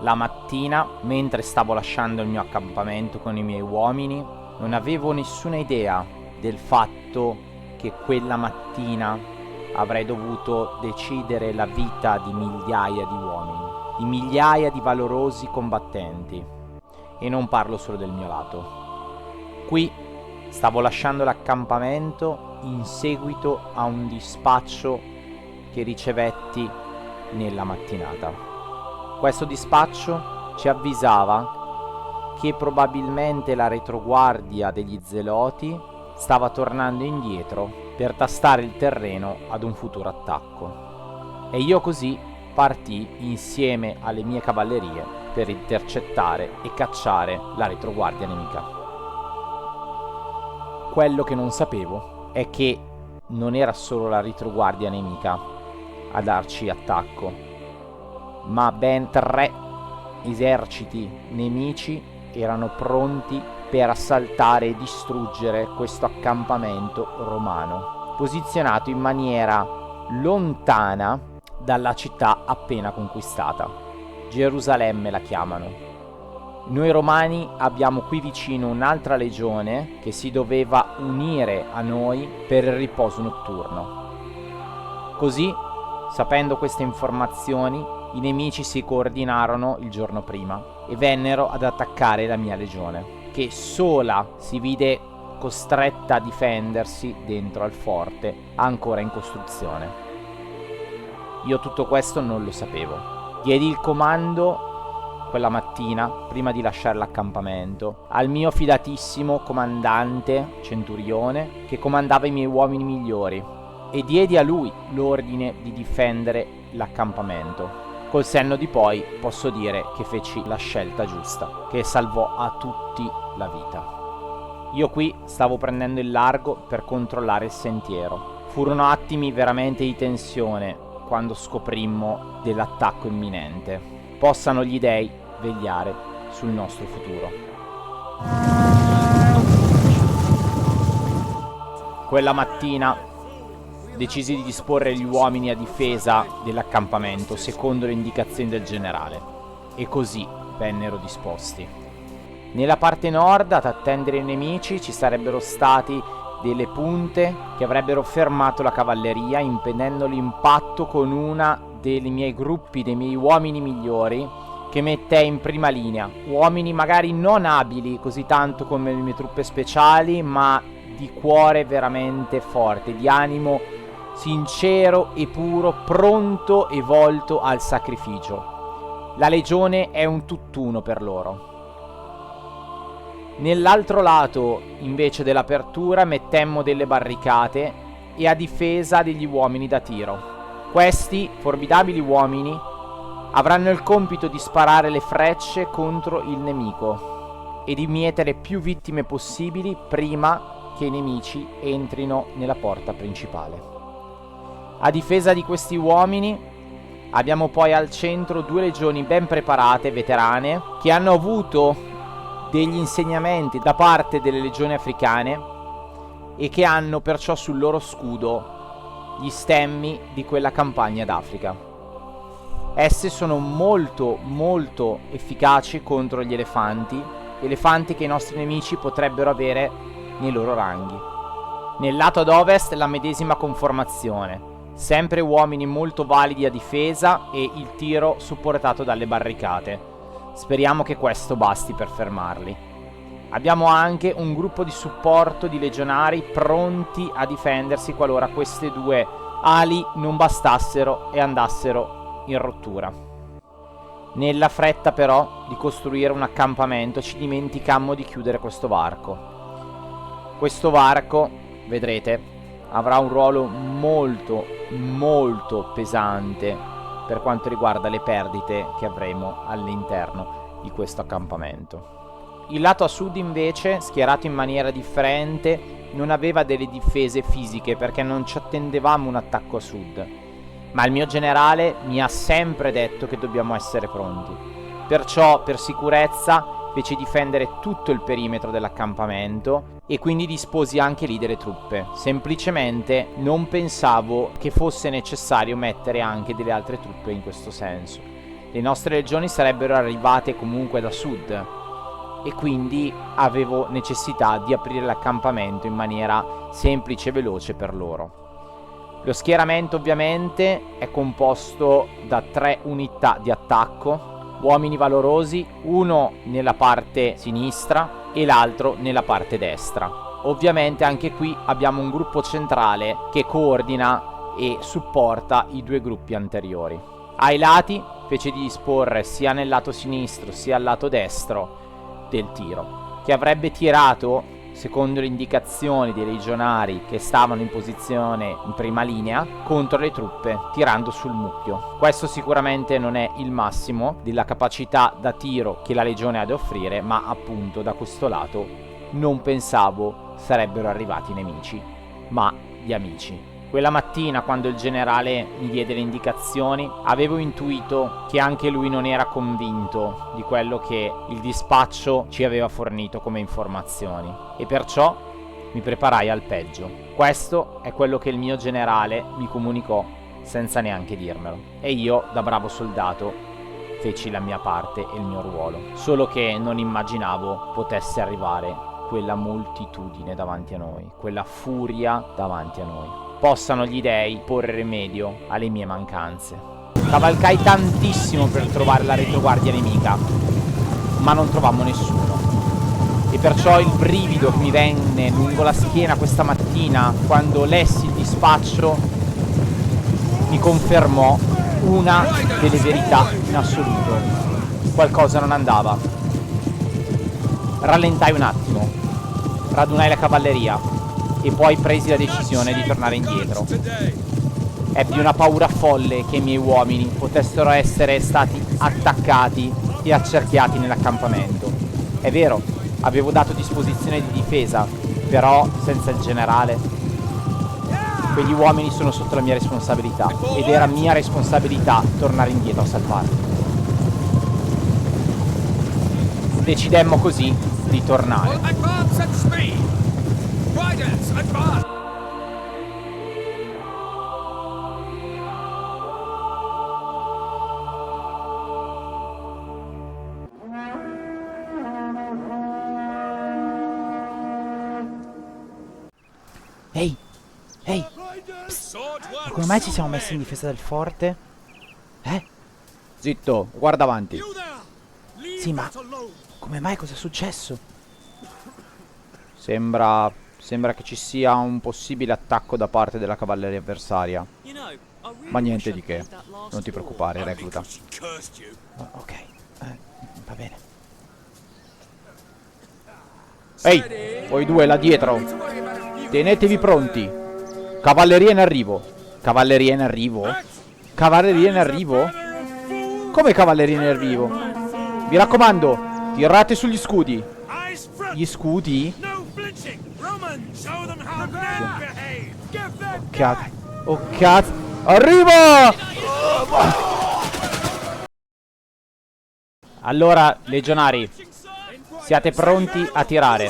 La mattina, mentre stavo lasciando il mio accampamento con i miei uomini, non avevo nessuna idea del fatto che quella mattina avrei dovuto decidere la vita di migliaia di uomini, di migliaia di valorosi combattenti. E non parlo solo del mio lato. Qui stavo lasciando l'accampamento in seguito a un dispaccio che ricevetti nella mattinata. Questo dispaccio ci avvisava che probabilmente la retroguardia degli Zeloti stava tornando indietro per tastare il terreno ad un futuro attacco. E io così partii insieme alle mie cavallerie per intercettare e cacciare la retroguardia nemica. Quello che non sapevo è che non era solo la retroguardia nemica a darci attacco, ma ben 3 eserciti nemici erano pronti per assaltare e distruggere questo accampamento romano, posizionato in maniera lontana dalla città appena conquistata. Gerusalemme la chiamano. Noi romani abbiamo qui vicino un'altra legione che si doveva unire a noi per il riposo notturno. Così, sapendo queste informazioni, i nemici si coordinarono il giorno prima e vennero ad attaccare la mia legione, che sola si vide costretta a difendersi dentro al forte ancora in costruzione. Io tutto questo non lo sapevo. Diedi il comando quella mattina, prima di lasciare l'accampamento, al mio fidatissimo comandante centurione che comandava i miei uomini migliori, e diedi a lui l'ordine di difendere l'accampamento. Col senno di poi posso dire che feci la scelta giusta, che salvò a tutti la vita. Io qui stavo prendendo il largo per controllare il sentiero. Furono attimi veramente di tensione quando scoprimmo dell'attacco imminente. Possano gli dei vegliare sul nostro futuro. Quella mattina decisi di disporre gli uomini a difesa dell'accampamento secondo le indicazioni del generale, e così vennero disposti. Nella parte nord, ad attendere i nemici, ci sarebbero stati delle punte che avrebbero fermato la cavalleria, impedendo l'impatto con una dei miei gruppi, dei miei uomini migliori, che mettei in prima linea. Uomini magari non abili così tanto come le mie truppe speciali, ma di cuore veramente forte, di animo sincero e puro, pronto e volto al sacrificio. La legione è un tutt'uno per loro. Nell'altro lato, invece dell'apertura, mettemmo delle barricate e a difesa degli uomini da tiro. Questi formidabili uomini avranno il compito di sparare le frecce contro il nemico e di mietere più vittime possibili prima che i nemici entrino nella porta principale. A difesa di questi uomini abbiamo poi al centro 2 legioni ben preparate, veterane, che hanno avuto degli insegnamenti da parte delle legioni africane e che hanno perciò sul loro scudo gli stemmi di quella campagna d'Africa. Esse sono molto efficaci contro gli elefanti che i nostri nemici potrebbero avere nei loro ranghi. Nel lato ad ovest la medesima conformazione, sempre uomini molto validi a difesa e il tiro supportato dalle barricate. Speriamo che questo basti per fermarli. Abbiamo anche un gruppo di supporto di legionari pronti a difendersi qualora queste 2 ali non bastassero e andassero in rottura. Nella fretta però di costruire un accampamento ci dimenticammo di chiudere questo varco. Questo varco, vedrete, avrà un ruolo molto pesante per quanto riguarda le perdite che avremo all'interno di questo accampamento. Il lato a sud invece, schierato in maniera differente, non aveva delle difese fisiche perché non ci attendevamo un attacco a sud, ma il mio generale mi ha sempre detto che dobbiamo essere pronti. Perciò, per sicurezza, feci difendere tutto il perimetro dell'accampamento e quindi disposi anche lì delle truppe. Semplicemente non pensavo che fosse necessario mettere anche delle altre truppe in questo senso. le nostre legioni sarebbero arrivate comunque da sud e quindi avevo necessità di aprire l'accampamento in maniera semplice e veloce per loro. Lo schieramento ovviamente è composto da 3 unità di attacco, uomini valorosi, uno nella parte sinistra e l'altro nella parte destra. Ovviamente anche qui abbiamo un gruppo centrale che coordina e supporta i 2 gruppi anteriori. Ai lati fece di disporre sia nel lato sinistro sia al lato destro del tiro, che avrebbe tirato secondo le indicazioni dei legionari che stavano in posizione in prima linea contro le truppe, tirando sul mucchio. Questo sicuramente non è il massimo della capacità da tiro che la legione ha da offrire, ma appunto da questo lato non pensavo sarebbero arrivati nemici, ma gli amici. Quella mattina, quando il generale mi diede le indicazioni, avevo intuito che anche lui non era convinto di quello che il dispaccio ci aveva fornito come informazioni, e perciò mi preparai al peggio. Questo è quello che il mio generale mi comunicò senza neanche dirmelo, e io, da bravo soldato, feci la mia parte e il mio ruolo, solo che non immaginavo potesse arrivare quella moltitudine davanti a noi, quella furia davanti a noi. Possano gli dei porre rimedio alle mie mancanze. Cavalcai tantissimo per trovare la retroguardia nemica, ma non trovammo nessuno. E perciò il brivido che mi venne lungo la schiena questa mattina, quando lessi il dispaccio, mi confermò una delle verità in assoluto. Qualcosa non andava. Rallentai un attimo, radunai la cavalleria e poi presi la decisione di tornare indietro. Ebbi una paura folle che i miei uomini potessero essere stati attaccati e accerchiati nell'accampamento. È vero, avevo dato disposizione di difesa, però senza il generale. Quegli uomini sono sotto la mia responsabilità ed era mia responsabilità tornare indietro a salvarli. Decidemmo così di tornare. Ehi, ehi, psst. Come mai ci siamo messi in difesa del forte? Zitto, guarda avanti. Sì, ma come mai? Cosa è successo? Sembra che ci sia un possibile attacco da parte della cavalleria avversaria. Ma niente di che. Non ti preoccupare, recluta. Ok, va bene. Ehi, voi due là dietro, tenetevi pronti. Cavalleria in arrivo. Cavalleria in arrivo? Cavalleria in arrivo? Come cavalleria in arrivo? Vi raccomando, tirate sugli scudi. Gli scudi? Oh cazzo. Oh cazzo. Arriva! Allora, legionari, siate pronti a tirare.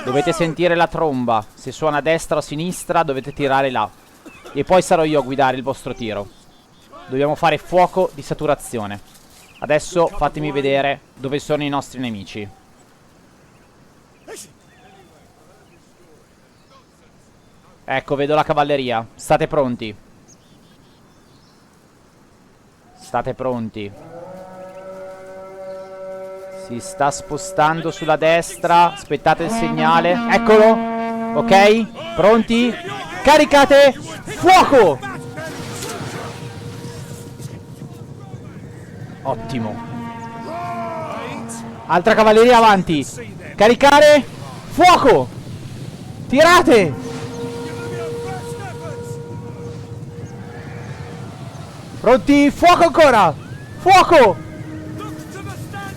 Dovete sentire la tromba. Se suona a destra o a sinistra dovete tirare là. E poi sarò io a guidare il vostro tiro. Dobbiamo fare fuoco di saturazione. Adesso fatemi vedere dove sono i nostri nemici. Ecco, vedo la cavalleria. State pronti. State pronti. Si sta spostando sulla destra. Aspettate il segnale. Eccolo. Ok? Pronti? Caricate! Fuoco! Ottimo. Altra cavalleria avanti. Caricare! Fuoco! Tirate! Pronti? Fuoco ancora! Fuoco!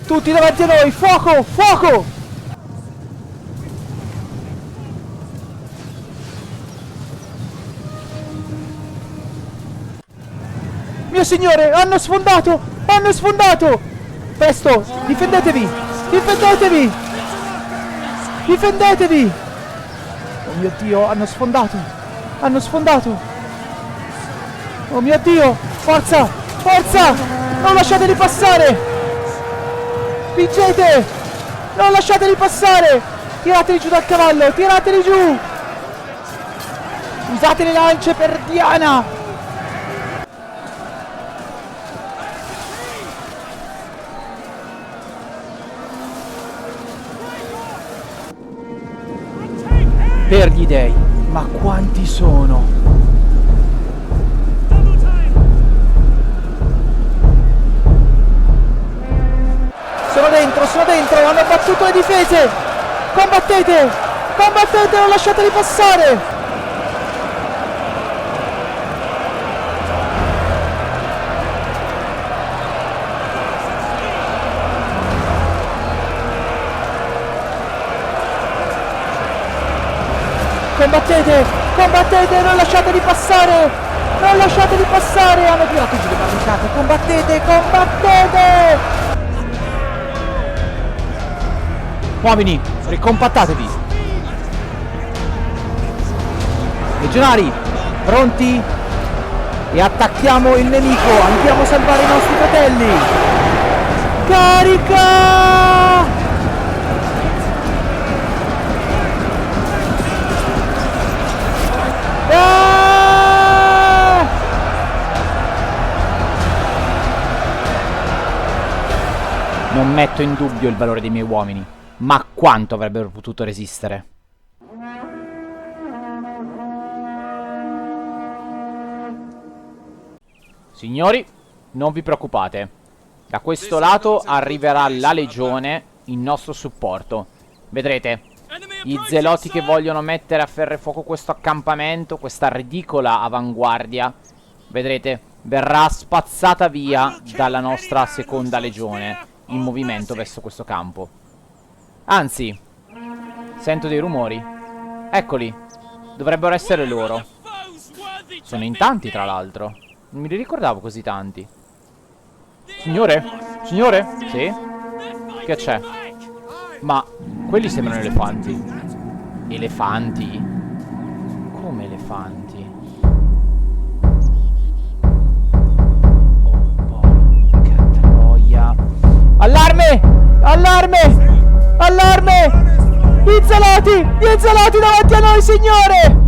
Tutti davanti a noi! Fuoco! Fuoco! Mio signore! Hanno sfondato! Hanno sfondato! Presto! Difendetevi! Difendetevi! Difendetevi! Oh mio Dio! Hanno sfondato! Hanno sfondato! Oh mio Dio! Forza! Forza! Non lasciateli passare! Vincete! Non lasciateli passare! Tirateli giù dal cavallo! Tirateli giù! Usate le lance per Diana! Per gli dei! Ma quanti sono? Sono dentro, hanno battuto le difese! Combattete! Combattete, non lasciateli passare! Combattete! Combattete! Non lasciateli passare! Non lasciateli passare! Hanno tirato giù le barricate! Combattete! Combattete! Uomini, ricompattatevi! Legionari, pronti? E attacchiamo il nemico! Andiamo a salvare i nostri fratelli! Carica! Non metto in dubbio il valore dei miei uomini, ma quanto avrebbero potuto resistere? Signori, non vi preoccupate. Da questo lato arriverà la legione in nostro supporto. Vedrete, gli zeloti che vogliono mettere a ferro e fuoco questo accampamento, questa ridicola avanguardia, vedrete, verrà spazzata via dalla nostra seconda legione in movimento verso questo campo. Anzi, sento dei rumori. Eccoli, dovrebbero essere loro. Sono in tanti, tra l'altro. Non mi li ricordavo così tanti. Signore? Signore? Sì? Che c'è? Ma quelli sembrano elefanti. Elefanti? Come elefanti? Oh, porca troia. Allarme! Allarme! Allarme! Gli zeloti! Gli zeloti davanti a noi, signore!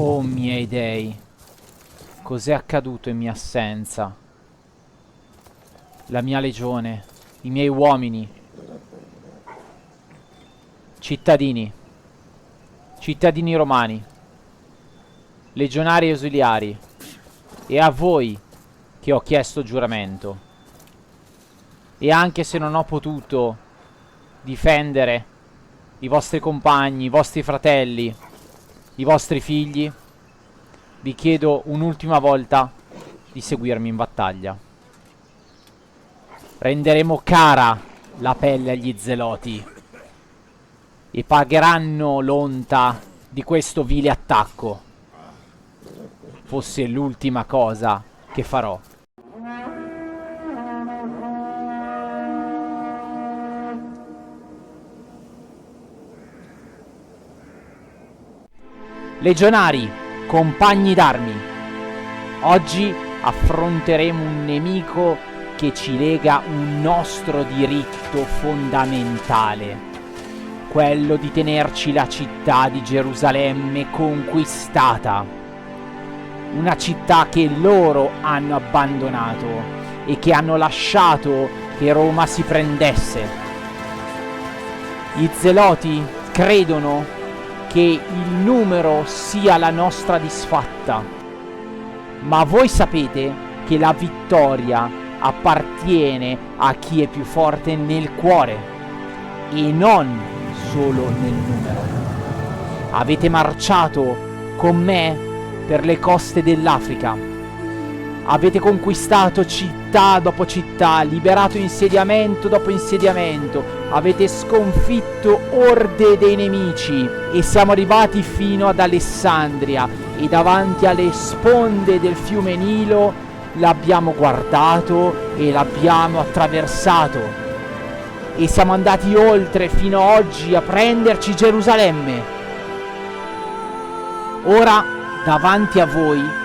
Oh miei dei, cos'è accaduto in mia assenza? La mia legione, i miei uomini, cittadini, cittadini romani, legionari e ausiliari, e a voi che ho chiesto giuramento. E anche se non ho potuto difendere i vostri compagni, i vostri fratelli, i vostri figli, vi chiedo un'ultima volta di seguirmi in battaglia. Renderemo cara la pelle agli zeloti e pagheranno l'onta di questo vile attacco. Fosse l'ultima cosa che farò. Legionari, compagni d'armi, oggi affronteremo un nemico che ci lega un nostro diritto fondamentale, quello di tenerci la città di Gerusalemme conquistata, una città che loro hanno abbandonato e che hanno lasciato che Roma si prendesse. I zeloti credono che il numero sia la nostra disfatta, ma voi sapete che la vittoria appartiene a chi è più forte nel cuore e non solo nel numero. Avete marciato con me per le coste dell'Africa, avete conquistato città dopo città, liberato insediamento dopo insediamento, avete sconfitto orde dei nemici e siamo arrivati fino ad Alessandria e davanti alle sponde del fiume Nilo l'abbiamo guardato e l'abbiamo attraversato e siamo andati oltre fino a oggi a prenderci Gerusalemme. Ora davanti a voi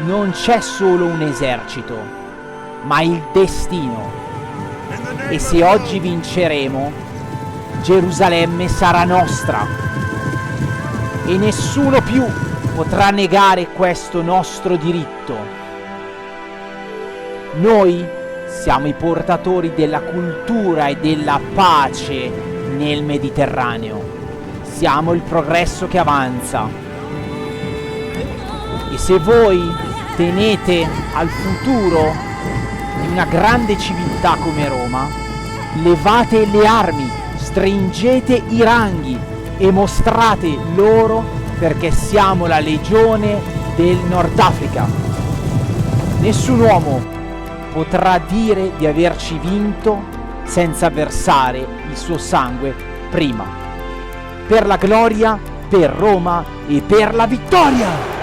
non c'è solo un esercito, ma il destino. E se oggi vinceremo, Gerusalemme sarà nostra. E nessuno più potrà negare questo nostro diritto. Noi siamo i portatori della cultura e della pace nel Mediterraneo. Siamo il progresso che avanza. E se voi tenete al futuro di una grande civiltà come Roma, levate le armi, stringete i ranghi e mostrate loro perché siamo la legione del Nord Africa. Nessun uomo potrà dire di averci vinto senza versare il suo sangue prima. Per la gloria, per Roma e per la vittoria!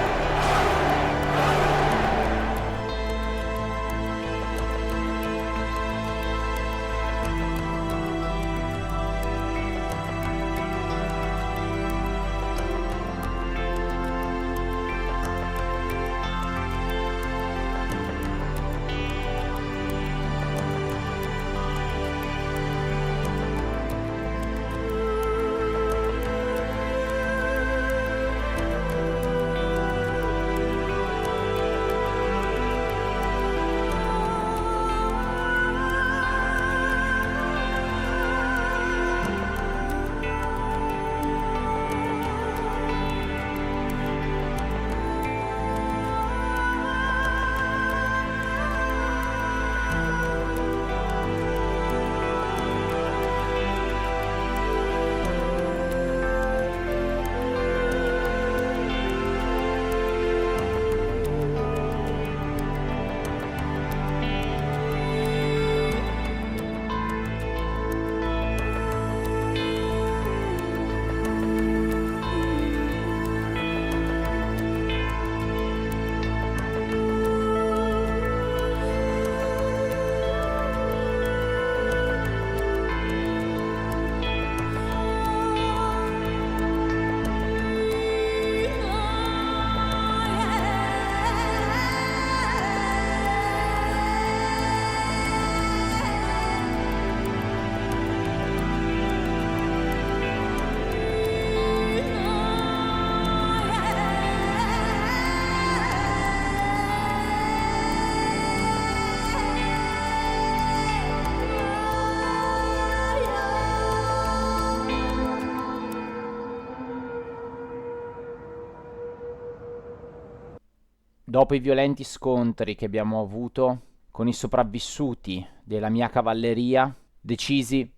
Dopo i violenti scontri che abbiamo avuto con i sopravvissuti della mia cavalleria, decisi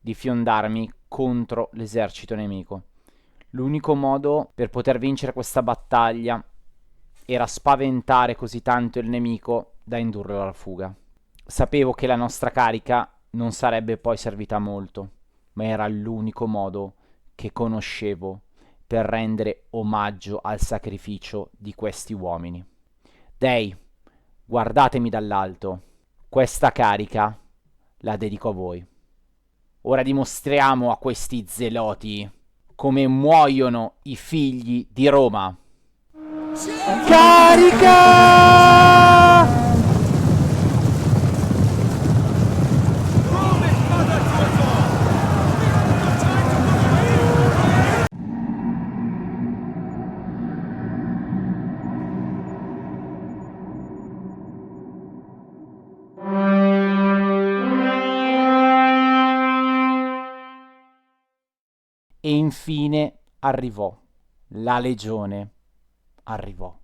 di fiondarmi contro l'esercito nemico. L'unico modo per poter vincere questa battaglia era spaventare così tanto il nemico da indurlo alla fuga. Sapevo che la nostra carica non sarebbe poi servita a molto, ma era l'unico modo che conoscevo per rendere omaggio al sacrificio di questi uomini. Dei, guardatemi dall'alto, questa carica la dedico a voi. Ora dimostriamo a questi zeloti come muoiono i figli di Roma. Carica! E infine arrivò, la legione arrivò.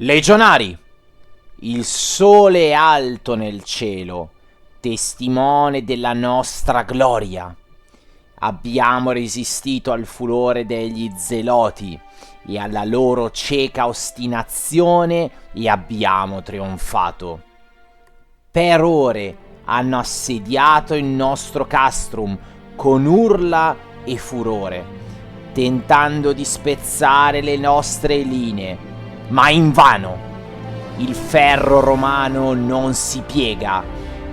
Legionari, il sole è alto nel cielo, testimone della nostra gloria. Abbiamo resistito al furore degli zeloti e alla loro cieca ostinazione e abbiamo trionfato. Per ore hanno assediato il nostro castrum con urla e furore, tentando di spezzare le nostre linee, ma invano. Il ferro romano non si piega,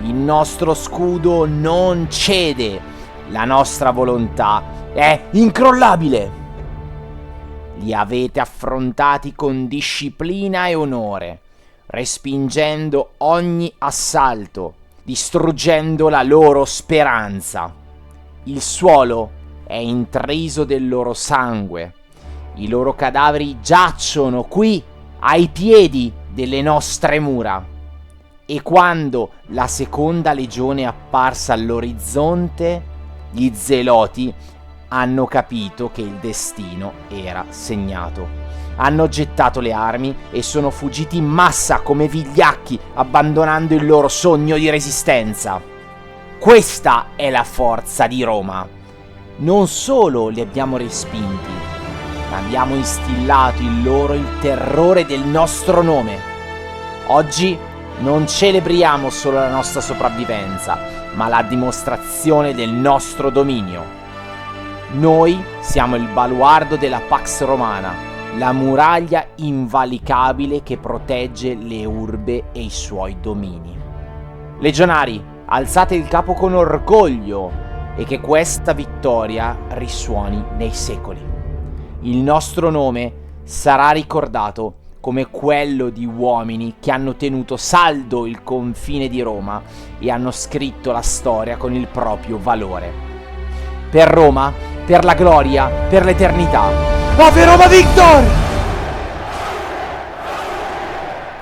il nostro scudo non cede, la nostra volontà è incrollabile. Li avete affrontati con disciplina e onore, respingendo ogni assalto, distruggendo la loro speranza. Il suolo è intriso del loro sangue. I loro cadaveri giacciono qui ai piedi delle nostre mura. E quando la seconda legione è apparsa all'orizzonte, gli zeloti hanno capito che il destino era segnato. hanno gettato le armi e sono fuggiti in massa come vigliacchi, abbandonando il loro sogno di resistenza. Questa è la forza di Roma. Non solo li abbiamo respinti, ma abbiamo instillato in loro il terrore del nostro nome. Oggi non celebriamo solo la nostra sopravvivenza, ma la dimostrazione del nostro dominio. Noi siamo il baluardo della Pax Romana, la muraglia invalicabile che protegge le urbe e i suoi domini. Legionari, alzate il capo con orgoglio e che questa vittoria risuoni nei secoli. Il nostro nome sarà ricordato come quello di uomini che hanno tenuto saldo il confine di Roma e hanno scritto la storia con il proprio valore. Per Roma, per la gloria, per l'eternità. Ave Roma Victor!